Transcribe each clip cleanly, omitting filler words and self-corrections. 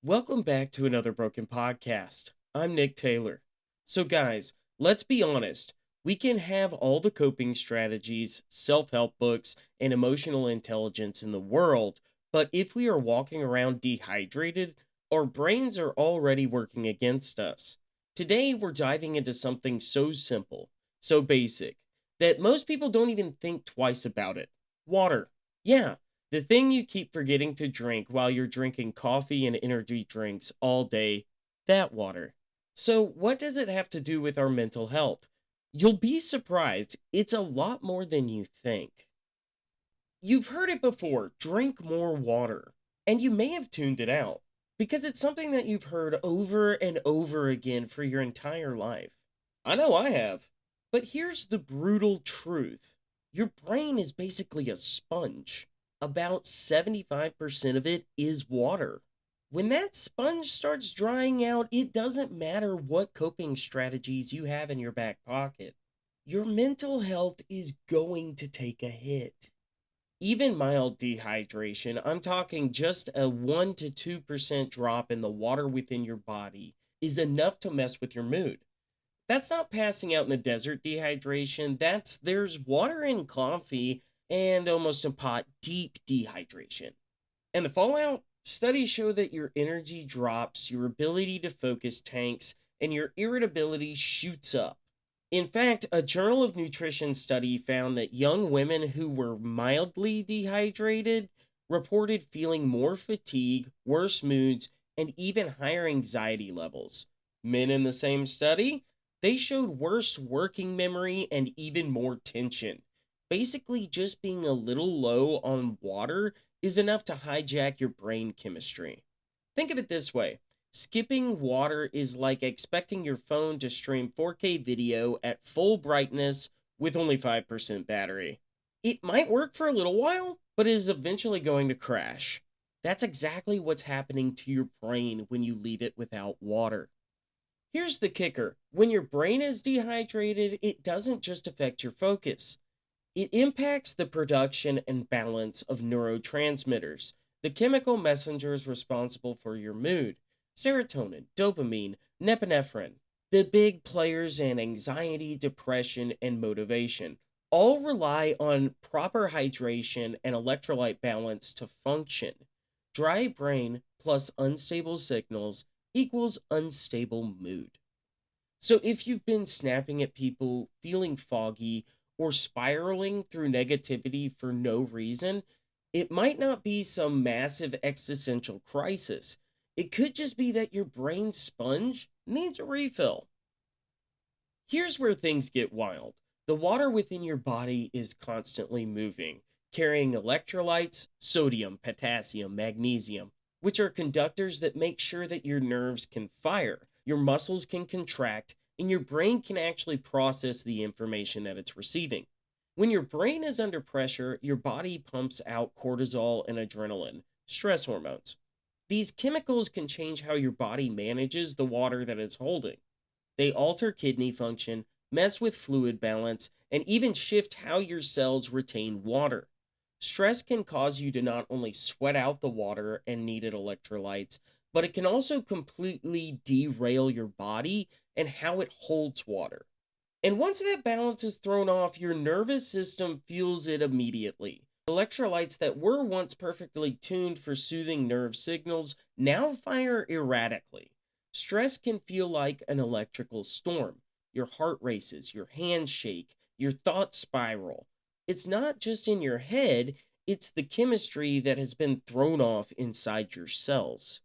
Welcome back to another Broken Podcast. I'm Nick Taylor. So, guys, let's be honest. We can have all the coping strategies, self help books, and emotional intelligence in the world, but if we are walking around dehydrated, our brains are already working against us. Today, we're diving into something so simple, so basic, that most people don't even think twice about it: water. Yeah, the thing you keep forgetting to drink while you're drinking coffee and energy drinks all day, that water. So, what does it have to do with our mental health? You'll be surprised, it's a lot more than you think. You've heard it before: drink more water. And you may have tuned it out because it's something that you've heard over and over again for your entire life. I know I have. But here's the brutal truth: your brain is basically a sponge. About 75% of it is water. When that sponge starts drying out, it doesn't matter what coping strategies you have in your back pocket. Your mental health is going to take a hit. Even mild dehydration, I'm talking just a 1 to 2% drop in the water within your body, is enough to mess with your mood. That's not passing out in the desert dehydration. There's water in coffee and almost a pot deep dehydration. And the fallout? Studies show that your energy drops, your ability to focus tanks, and your irritability shoots up. In fact, a Journal of Nutrition study found that young women who were mildly dehydrated reported feeling more fatigue, worse moods, and even higher anxiety levels. Men in the same study, they showed worse working memory and even more tension. Basically, just being a little low on water is enough to hijack your brain chemistry. Think of it this way: skipping water is like expecting your phone to stream 4K video at full brightness with only 5% battery. It might work for a little while, but it is eventually going to crash. That's exactly what's happening to your brain when you leave it without water. Here's the kicker: when your brain is dehydrated, it doesn't just affect your focus. It impacts the production and balance of neurotransmitters, the chemical messengers responsible for your mood: serotonin, dopamine, norepinephrine. The big players in anxiety, depression, and motivation all rely on proper hydration and electrolyte balance to function. Dry brain plus unstable signals equals unstable mood. So if you've been snapping at people, feeling foggy, or spiraling through negativity for no reason, it might not be some massive existential crisis. It could just be that your brain sponge needs a refill. Here's where things get wild. The water within your body is constantly moving, carrying electrolytes, sodium, potassium, magnesium, which are conductors that make sure that your nerves can fire, your muscles can contract, and your brain can actually process the information that it's receiving. When your brain is under pressure, your body pumps out cortisol and adrenaline, stress hormones. These chemicals can change how your body manages the water that it's holding. They alter kidney function, mess with fluid balance, and even shift how your cells retain water. Stress can cause you to not only sweat out the water and needed electrolytes, but it can also completely derail your body and how it holds water. And once that balance is thrown off, your nervous system feels it immediately. Electrolytes that were once perfectly tuned for soothing nerve signals now fire erratically. Stress can feel like an electrical storm. Your heart races, your hands shake, your thoughts spiral. It's not just in your head, it's the chemistry that has been thrown off inside your cells.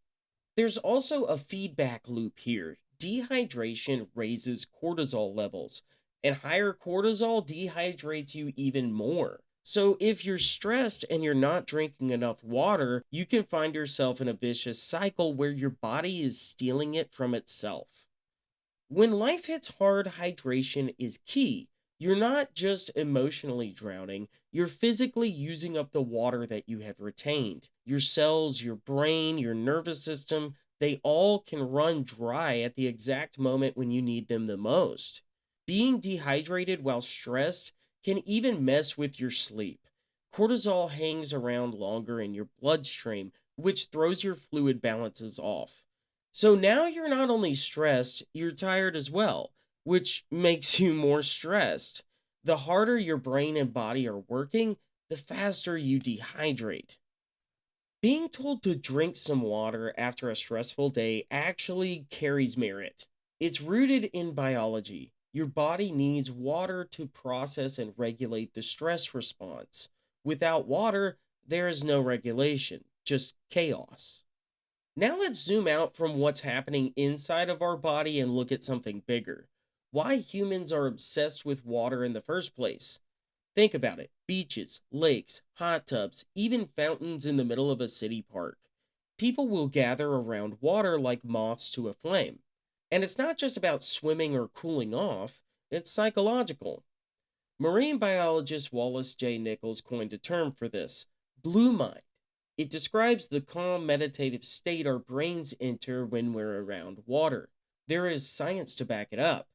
There's also a feedback loop here. Dehydration raises cortisol levels, and higher cortisol dehydrates you even more. So, if you're stressed and you're not drinking enough water, you can find yourself in a vicious cycle where your body is stealing it from itself. When life hits hard, hydration is key. You're not just emotionally drowning, you're physically using up the water that you have retained. Your cells, your brain, your nervous system, they all can run dry at the exact moment when you need them the most. Being dehydrated while stressed can even mess with your sleep. Cortisol hangs around longer in your bloodstream, which throws your fluid balances off. So now you're not only stressed, you're tired as well, which makes you more stressed. The harder your brain and body are working, the faster you dehydrate. Being told to drink some water after a stressful day actually carries merit. It's rooted in biology. Your body needs water to process and regulate the stress response. Without water, there is no regulation, just chaos. Now let's zoom out from what's happening inside of our body and look at something bigger. Why humans are obsessed with water in the first place. Think about it: beaches, lakes, hot tubs, even fountains in the middle of a city park. People will gather around water like moths to a flame. And it's not just about swimming or cooling off, it's psychological. Marine biologist Wallace J. Nichols coined a term for this: blue mind. It describes the calm meditative state our brains enter when we're around water. There is science to back it up.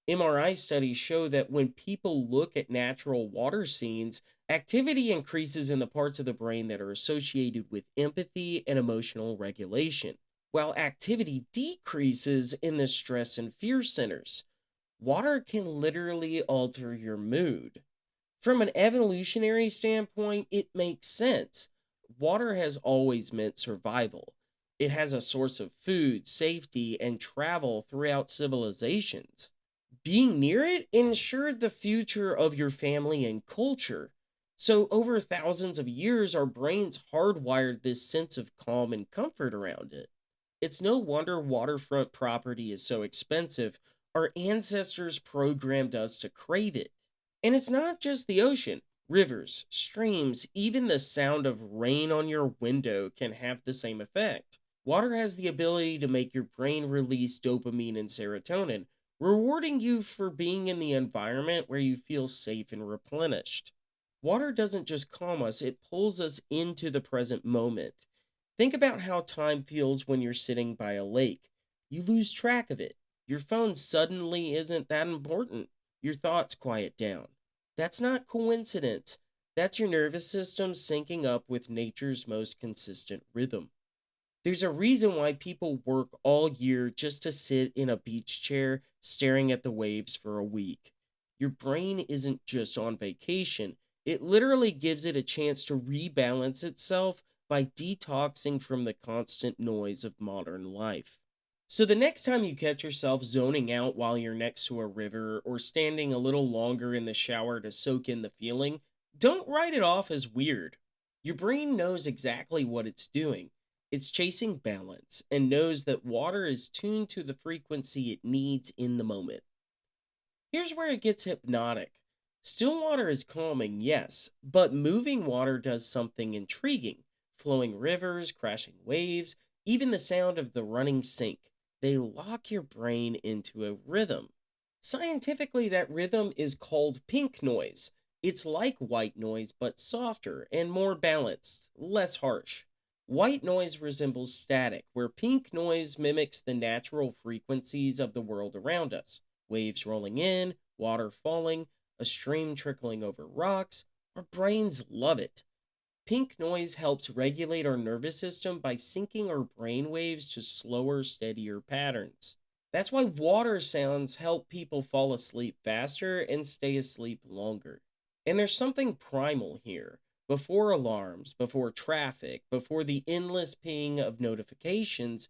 MRI studies show that when people look at natural water scenes, activity increases in the parts of the brain that are associated with empathy and emotional regulation, while activity decreases in the stress and fear centers. Water can literally alter your mood. From an evolutionary standpoint, it makes sense. Water has always meant survival. It has a source of food, safety, and travel throughout civilizations. Being near it ensured the future of your family and culture. So, over thousands of years, our brains hardwired this sense of calm and comfort around it. It's no wonder waterfront property is so expensive. Our ancestors programmed us to crave it. And it's not just the ocean. Rivers, streams, even the sound of rain on your window can have the same effect. Water has the ability to make your brain release dopamine and serotonin, rewarding you for being in the environment where you feel safe and replenished. Water doesn't just calm us, it pulls us into the present moment. Think about how time feels when you're sitting by a lake. You lose track of it. Your phone suddenly isn't that important. Your thoughts quiet down. That's not coincidence. That's your nervous system syncing up with nature's most consistent rhythm. There's a reason why people work all year just to sit in a beach chair staring at the waves for a week. Your brain isn't just on vacation, it literally gives it a chance to rebalance itself by detoxing from the constant noise of modern life. So, the next time you catch yourself zoning out while you're next to a river or standing a little longer in the shower to soak in the feeling, don't write it off as weird. Your brain knows exactly what it's doing. It's chasing balance and knows that water is tuned to the frequency it needs in the moment. Here's where it gets hypnotic. Still water is calming, yes, but moving water does something intriguing. Flowing rivers, crashing waves, even the sound of the running sink. They lock your brain into a rhythm. Scientifically, that rhythm is called pink noise. It's like white noise, but softer and more balanced, less harsh. White noise resembles static, where pink noise mimics the natural frequencies of the world around us: waves rolling in, water falling, a stream trickling over rocks. Our brains love it. Pink noise helps regulate our nervous system by syncing our brain waves to slower, steadier patterns. That's why water sounds help people fall asleep faster and stay asleep longer. And there's something primal here. Before alarms, before traffic, before the endless ping of notifications,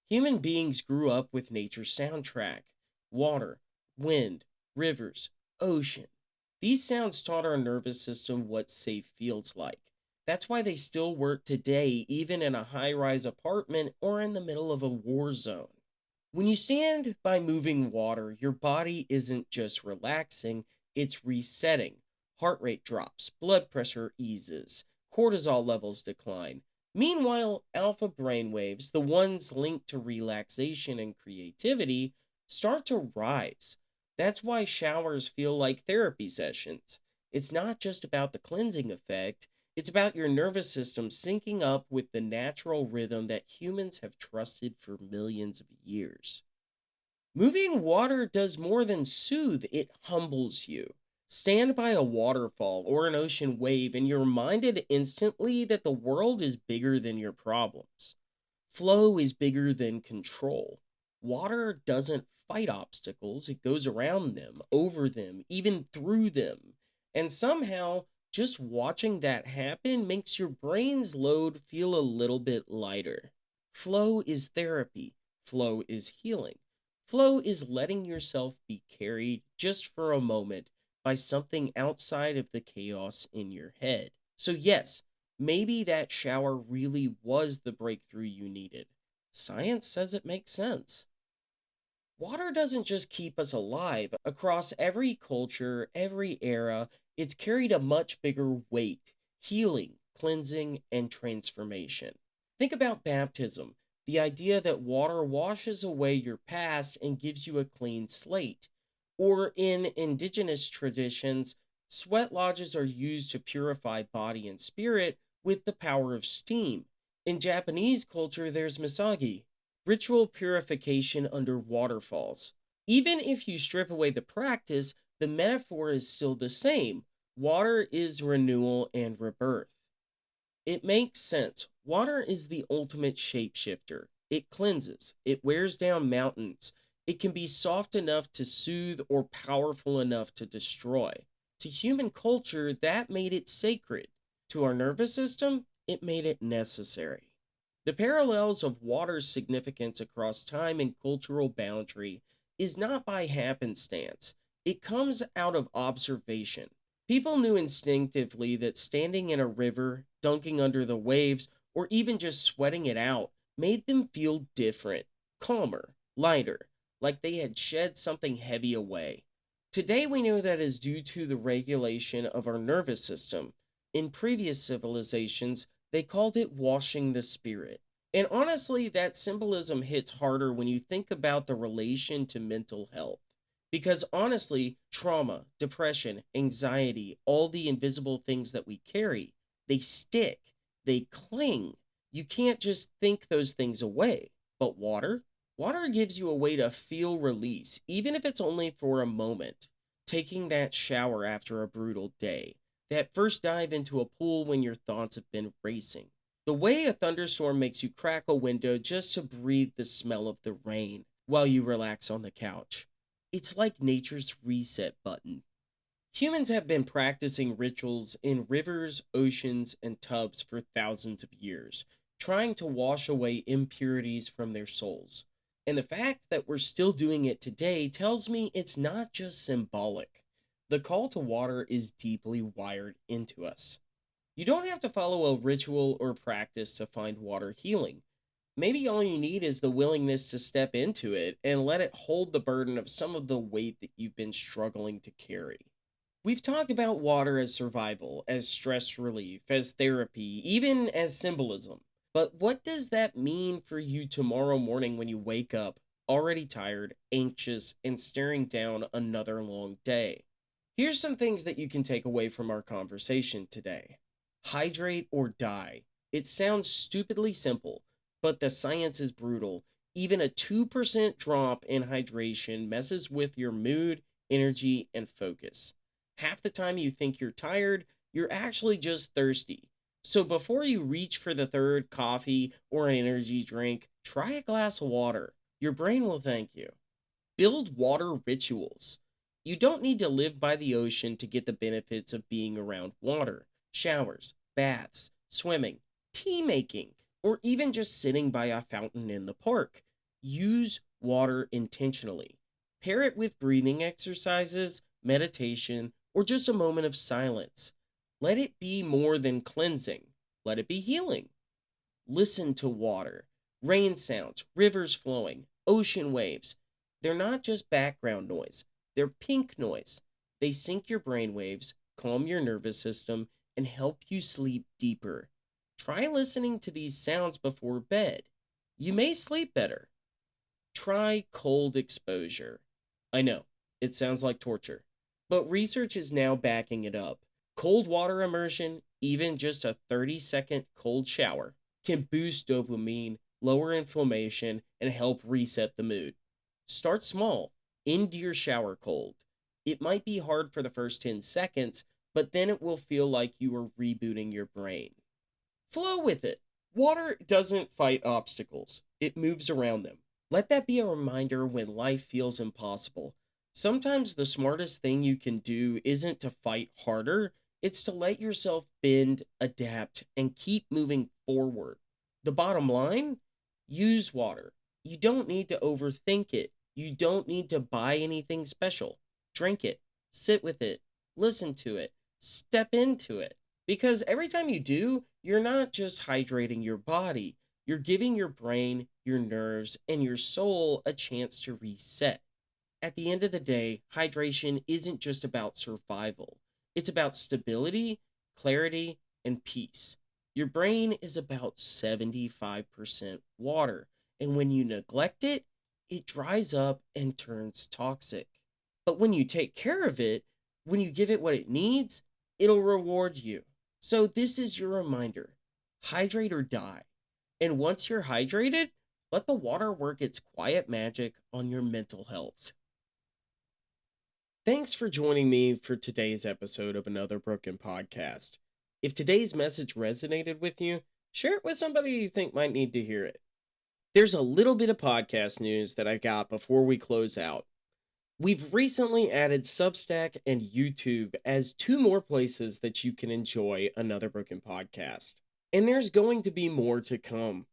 human beings grew up with nature's soundtrack: water, wind, rivers, ocean. These sounds taught our nervous system what safe feels like. That's why they still work today, even in a high rise apartment or in the middle of a war zone. When you stand by moving water, your body isn't just relaxing, it's resetting. Heart rate drops, blood pressure eases, cortisol levels decline. Meanwhile, alpha brainwaves, the ones linked to relaxation and creativity, start to rise. That's why showers feel like therapy sessions. It's not just about the cleansing effect, it's about your nervous system syncing up with the natural rhythm that humans have trusted for millions of years. Moving water does more than soothe, it humbles you. Stand by a waterfall or an ocean wave, and you're reminded instantly that the world is bigger than your problems. Flow is bigger than control. Water doesn't fight obstacles, it goes around them, over them, even through them. And somehow, just watching that happen makes your brain's load feel a little bit lighter. Flow is therapy, flow is healing. Flow is letting yourself be carried just for a moment by something outside of the chaos in your head. So, yes, maybe that shower really was the breakthrough you needed. Science says it makes sense. Water doesn't just keep us alive. Across every culture, every era, it's carried a much bigger weight: healing, cleansing, and transformation. Think about baptism, the idea that water washes away your past and gives you a clean slate. Or in indigenous traditions, sweat lodges are used to purify body and spirit with the power of steam. In Japanese culture, there's misagi, ritual purification under waterfalls. Even if you strip away the practice, the metaphor is still the same. Water is renewal and rebirth. It makes sense. Water is the ultimate shapeshifter. It cleanses, it wears down mountains. It can be soft enough to soothe or powerful enough to destroy. To human culture, that made it sacred. To our nervous system, it made it necessary. The parallels of water's significance across time and cultural boundary is not by happenstance. It comes out of observation. People knew instinctively that standing in a river, dunking under the waves, or even just sweating it out made them feel different, calmer, lighter, like they had shed something heavy away. Today we know that is due to the regulation of our nervous system. In previous civilizations, they called it washing the spirit. And honestly, that symbolism hits harder when you think about the relation to mental health. Because honestly, trauma, depression, anxiety, all the invisible things that we carry, they stick, they cling. You can't just think those things away. But water? Water gives you a way to feel release, even if it's only for a moment. Taking that shower after a brutal day, that first dive into a pool when your thoughts have been racing. The way a thunderstorm makes you crack a window just to breathe the smell of the rain while you relax on the couch. It's like nature's reset button. Humans have been practicing rituals in rivers, oceans, and tubs for thousands of years, trying to wash away impurities from their souls. And the fact that we're still doing it today tells me it's not just symbolic. The call to water is deeply wired into us. You don't have to follow a ritual or practice to find water healing. Maybe all you need is the willingness to step into it and let it hold the burden of some of the weight that you've been struggling to carry. We've talked about water as survival, as stress relief, as therapy, even as symbolism. But what does that mean for you tomorrow morning when you wake up, already tired, anxious, and staring down another long day? Here's some things that you can take away from our conversation today. Hydrate or die. It sounds stupidly simple, but the science is brutal. Even a 2% drop in hydration messes with your mood, energy, and focus. Half the time you think you're tired, you're actually just thirsty. So before you reach for the third coffee or an energy drink, try a glass of water. Your brain will thank you. Build water rituals. You don't need to live by the ocean to get the benefits of being around water. Showers, baths, swimming, tea making, or even just sitting by a fountain in the park. Use water intentionally. Pair it with breathing exercises, meditation, or just a moment of silence. Let it be more than cleansing. Let it be healing. Listen to water. Rain sounds, rivers flowing, ocean waves. They're not just background noise, they're pink noise. They sync your brain waves, calm your nervous system, and help you sleep deeper. Try listening to these sounds before bed. You may sleep better. Try cold exposure. I know, it sounds like torture, but research is now backing it up. Cold water immersion, even just a 30-second cold shower, can boost dopamine, lower inflammation, and help reset the mood. Start small. End your shower cold. It might be hard for the first 10 seconds, but then it will feel like you are rebooting your brain. Flow with it. Water doesn't fight obstacles, it moves around them. Let that be a reminder when life feels impossible. Sometimes the smartest thing you can do isn't to fight harder, it's to let yourself bend, adapt, and keep moving forward. The bottom line, use water. You don't need to overthink it. You don't need to buy anything special. Drink it, sit with it, listen to it, step into it. Because every time you do, you're not just hydrating your body, you're giving your brain, your nerves, and your soul a chance to reset. At the end of the day, hydration isn't just about survival, it's about stability, clarity, and peace. Your brain is about 75% water, and when you neglect it, it dries up and turns toxic. But when you take care of it, when you give it what it needs, it'll reward you. So, this is your reminder, hydrate or die. And once you're hydrated, let the water work its quiet magic on your mental health. Thanks for joining me for today's episode of Another Broken Podcast. If today's message resonated with you, share it with somebody you think might need to hear it. There's a little bit of podcast news that I got before we close out. We've recently added Substack and YouTube as two more places that you can enjoy Another Broken Podcast. And there's going to be more to come.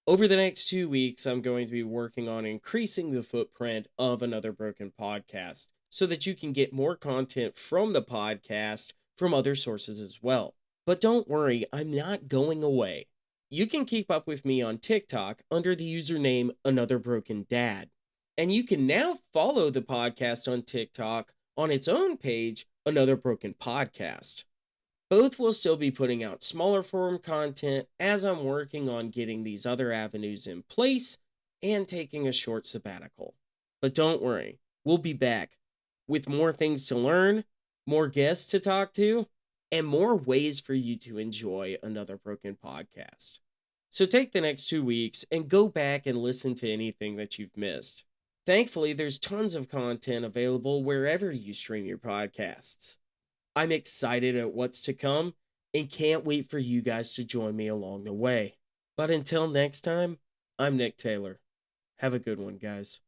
Over the next 2 weeks, I'm going to be working on increasing the footprint of Another Broken Podcast so that you can get more content from the podcast from other sources as well. But don't worry, I'm not going away. You can keep up with me on TikTok under the username Another Broken Dad. And you can now follow the podcast on TikTok on its own page, Another Broken Podcast. Both will still be putting out smaller form content as I'm working on getting these other avenues in place and taking a short sabbatical. But don't worry, we'll be back with more things to learn, more guests to talk to, and more ways for you to enjoy Another Broken Podcast. So take the next 2 weeks and go back and listen to anything that you've missed. Thankfully, there's tons of content available wherever you stream your podcasts. I'm excited at what's to come and can't wait for you guys to join me along the way. But until next time, I'm Nick Taylor. Have a good one, guys.